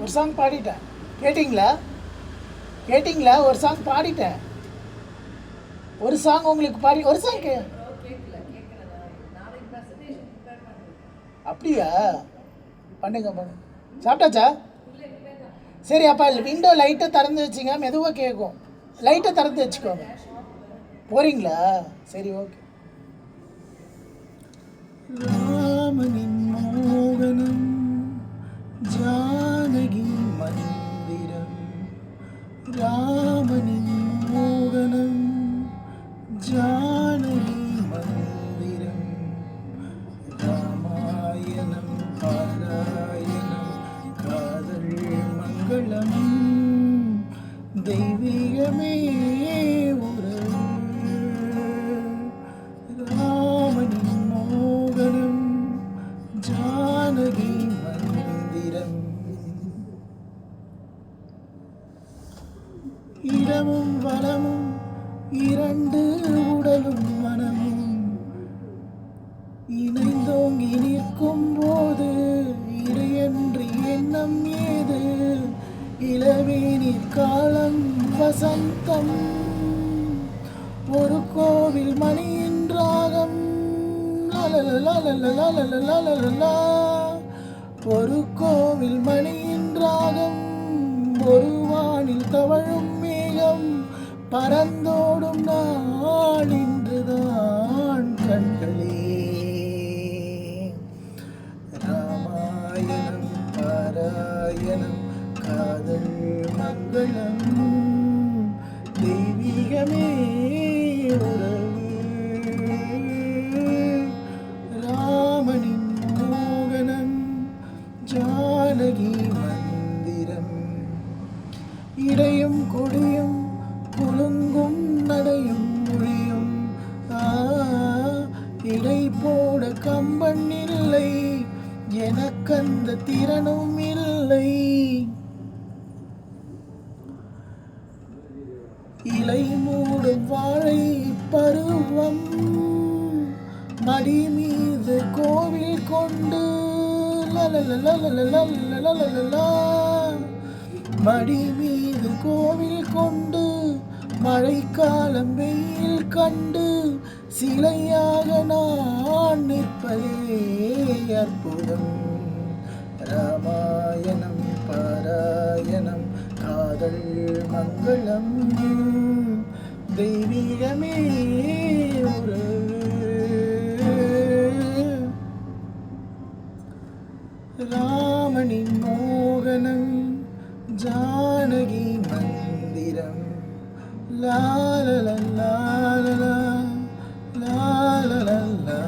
ஒரு சாங் பாடிட்டேன், கேட்டிங்களா? கேட்டிங்களா? ஒரு சாங் பாடிட்டேன். ஒரு சாங் உங்களுக்கு பாடி, ஒரு சாங் அப்படியா? பண்ணுங்க பண்ணுங்க. சாப்பிட்டாச்சா? சரி, அப்போ விண்டோ லைட்டை திறந்து வச்சுங்க, மெதுவாக கேட்கும். லைட்டை திறந்து வச்சுக்கோங்க. போகிறீங்களா? சரி, ஓகே. ராமனின் மோகனம் ஜானகி மந்திரம், ராமனின் மோகனம் ஜானகி மந்திரம், ராமாயணம் பாராயணம் காதல் மங்களம், தெய்வீகமே உறவு, ராமனின் மோகனம் ஜானகி மந்திரம். இடமும் வளமும் இரண்டு உடலும் மனமும் இணைந்தோங்கி நிற்கும் போது இடையன்றி எண்ணம் ஏது, இளவேனிற் காலம் வசந்தம், ஒரு கோவில் மணியின் ராகம், லலலலலலலலலலலலா, ஒரு கோவில் மணியின் ராகம், ஒரு வானில் தவழும் மேகம், பறந்தோடும் நாள் இன்றுதான் கண்களே, ராமாயணம் பாராயணம் காதல் மங்களம், தெய்வீகமே உறவு, ராமனின் மோகனம் ஜானகி மந்திரம், இடையும் கொடியும் குலுங்கும் நடையும் மொழியும், இடை போட கம்பன் இல்லை, எனக்கந்த திறனும் இல்லை, இலை மூடும் வாழை பருவம், மடி மீது கோவில் கொண்டு, லலலலலலலலலலலா, மடி மீது கோவில் கொண்டு, மழைக்காலம் வெயில் கண்டு, சிலையாக நான் நிற்பதே அற்புதம், ராமாயணம் பாராயணம் காதல் மங்களம், தெய்வீகமே உறவு, ராமனின் மோகனம் ஜானகி மந்திரம், லாலலா லாலலா லாலலா.